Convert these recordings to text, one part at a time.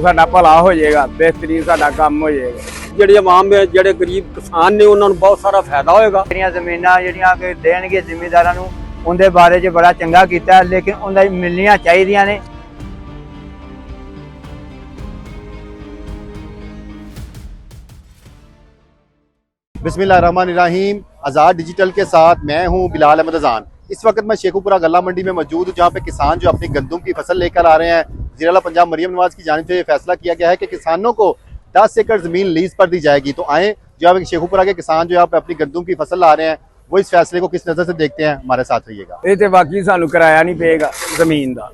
ਸਾਡਾ ਭਲਾ ਹੋ ਜਾਏਗਾ, ਬਿਹਤਰੀਨ ਸਾਡਾ ਕੰਮ ਹੋ ਜਾਏਗਾ। ਜਿਹੜੇ ਆਵਾਮ ਜਿਹੜੇ ਗਰੀਬ ਕਿਸਾਨ ਨੇ ਉਹਨਾਂ ਨੂੰ ਬਹੁਤ ਸਾਰਾ ਫਾਇਦਾ ਹੋਏਗਾ। ਜਿਹੜੀਆਂ ਜ਼ਮੀਨਾਂ ਜਿਹੜੀਆਂ ਕਿ ਦੇਣਗੇ ਜ਼ਿਮੀਂਦਾਰਾਂ ਨੂੰ ਉਹਦੇ ਬਾਰੇ 'ਚ ਬੜਾ ਚੰਗਾ ਕੀਤਾ, ਲੇਕਿਨ ਉਹਨਾਂ ਦੀ ਮਿਲਣੀਆਂ ਚਾਹੀਦੀਆਂ ਨੇ। बिस्मिल्लाहिर्रहमानिर्रहीम। आज़ाद डिजिटल के साथ मैं हूं बिलाल अहमद अज़ान। इस वक्त मैं शेखुपुरा गल्ला मंडी में मौजूद हूं, जहां पे किसान जो अपनी गंदम की फसल लेकर आ रहे हैं। ज़िला पंजाब मरियम नवाज की जानिब से ये फैसला किया गया है कि किसानों को 10 एकड़ ज़मीन लीज पर दी जाएगी। तो आए जो है शेखुपुरा के किसान जो यहाँ पे अपनी गंदम की फसल ला रहे हैं, वो इस फैसले को किस नज़र से देखते हैं, हमारे साथ रहिएगा। ਇਹ ਤੇ ਬਾਕੀ ਸਾਨੂੰ ਕਿਰਾਇਆ ਨਹੀਂ ਪਏਗਾ ਜ਼ਮੀਨ ਦਾ,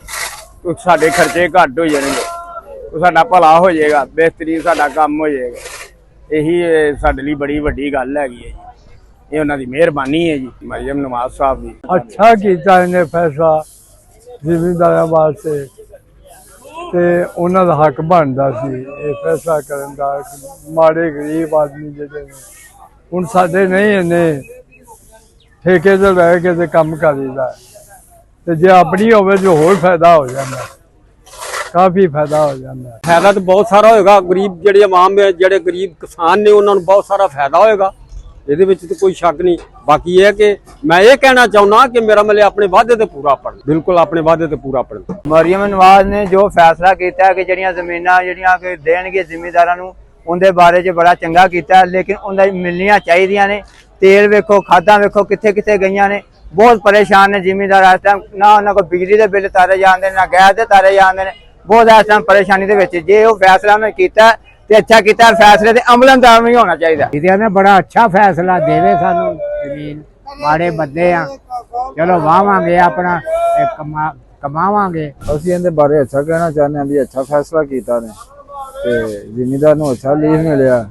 ਤੇ ਸਾਡੇ ਖਰਚੇ ਘੱਟ ਹੋ ਜਾਣਗੇ, ਤੇ ਸਾਡਾ ਭਲਾ ਹੋ ਜਾਏਗਾ, ਬਿਹਤਰੀਨ ਸਾਡਾ ਕੰਮ ਹੋ ਜਾਏਗਾ। ਇਹੀ ਸਾਡੇ ਲਈ ਬੜੀ ਵੱਡੀ ਗੱਲ ਹੈਗੀ ਹੈ ਜੀ। ਇਹ ਉਹਨਾਂ ਦੀ ਮਿਹਰਬਾਨੀ ਹੈ ਜੀ, ਮਰੀਮ ਨਵਾਜ਼ ਸਾਹਿਬ ਦੀ। अच्छा ਕੀਤਾ ਇਹਨੇ ਫੈਸਲਾ ਜ਼ਿਮੀਂਦਾਰਾਂ ਵਾਸਤੇ ਤੇ ਉਹਨਾਂ ਦਾ ਹੱਕ ਬਣਦਾ ਸੀ ਇਹ ਫੈਸਲਾ ਕਰਨ ਦਾ। ਮਾੜੇ ਗਰੀਬ ਆਦਮੀ ਜਿਹੜੇ ਨੇ ਹੁਣ ਸਾਡੇ ਨਹੀਂ ਇਹਨੇ ਠੇਕੇ ਤੇ ਰਹਿ ਕੇ ਤੇ ਕੰਮ ਕਰੀਦਾ, ਤੇ ਜੇ ਆਪਣੀ ਹੋਵੇ ਜੋ ਹੋਰ ਫਾਇਦਾ ਹੋ ਜਾਂਦਾ, ਕਾਫੀ ਫਾਇਦਾ ਹੋ ਜਾਂਦਾ। ਫਾਇਦਾ ਤਾਂ ਬਹੁਤ ਸਾਰਾ ਹੋਏਗਾ। ਗਰੀਬ ਜਿਹੜੇ ਆਵਾਮ ਜਿਹੜੇ ਗਰੀਬ ਕਿਸਾਨ ਨੇ ਉਹਨਾਂ ਨੂੰ ਬਹੁਤ ਸਾਰਾ ਫਾਇਦਾ ਹੋਏਗਾ। ਇਹਦੇ ਵਿੱਚ ਤਾਂ ਕੋਈ ਸ਼ੱਕ ਨਹੀਂ। ਬਾਕੀ ਇਹ ਹੈ ਕਿ ਮੈਂ ਇਹ ਕਹਿਣਾ ਚਾਹੁੰਦਾ ਕਿ ਮੇਰਾ ਮਤਲਬ ਆਪਣੇ ਵਾਅਦੇ ਤੇ ਪੂਰਾ ਪੜਨ, ਬਿਲਕੁਲ ਆਪਣੇ ਵਾਅਦੇ ਤੇ ਪੂਰਾ ਪੜਨ। ਮਰੀਮ ਨਵਾਜ਼ ਨੇ ਜੋ ਫੈਸਲਾ ਕੀਤਾ ਕਿ ਜਿਹੜੀਆਂ ਜ਼ਮੀਨਾਂ ਜਿਹੜੀਆਂ ਕਿ ਦੇਣਗੇ ਜ਼ਿਮੀਂਦਾਰਾਂ ਨੂੰ ਉਹਦੇ ਬਾਰੇ 'ਚ ਬੜਾ ਚੰਗਾ ਕੀਤਾ, ਲੇਕਿਨ ਉਹਨਾਂ ਦੀ ਮਿਲਣੀਆਂ ਚਾਹੀਦੀਆਂ ਨੇ। ਤੇਲ ਵੇਖੋ, ਖਾਦਾਂ ਵੇਖੋ ਕਿੱਥੇ ਕਿੱਥੇ ਗਈਆਂ ਨੇ। ਬਹੁਤ ਪਰੇਸ਼ਾਨ ਨੇ ਜ਼ਿਮੀਂਦਾਰ ਇਸ ਟਾਈਮ। ਨਾ ਉਹਨਾਂ ਕੋਲ ਬਿਜਲੀ ਦੇ ਬਿੱਲ ਤਾਰੇ ਜਾਂਦੇ ਨੇ, ਨਾ ਗੈਸ ਦੇ ਤਾਰੇ ਜਾਂਦੇ ਨੇ। ਬਹੁਤ ਇਸ ਟਾਈਮ ਪਰੇਸ਼ਾਨੀ ਦੇ ਵਿੱਚ। ਜੇ ਉਹ ਫੈਸਲਾ ਉਹਨੇ ਕੀਤਾ ਤੇ ਅੱਛਾ ਕੀਤਾ, ਫੈਸਲੇ ਤੇ ਅਮਲਦਾਰ ਵੀ ਹੋਣਾ ਚਾਹੀਦਾ। ਇਹਦੇ ਬੜਾ ਅੱਛਾ ਫੈਸਲਾ ਦੇਵੇ ਸਾਨੂੰ। ਜ਼ਮੀਨ ਮਾੜੇ ਬੰਦੇ ਆ, ਚਲੋ ਵਾਵਾਂਗੇ ਆਪਣਾ ਕਮਾਵਾਂਗੇ। ਅਸੀਂ ਇਹਦੇ ਬਾਰੇ ਅੱਛਾ ਕਹਿਣਾ ਚਾਹੁੰਦੇ ਹਾਂ ਵੀ ਅੱਛਾ ਫੈਸਲਾ ਕੀਤਾ ਨੇ ਤੇ ਜ਼ਿਮੀਂਦਾਰ ਨੂੰ ਅੱਛਾ ਲੀਜ਼ ਮਿਲਿਆ।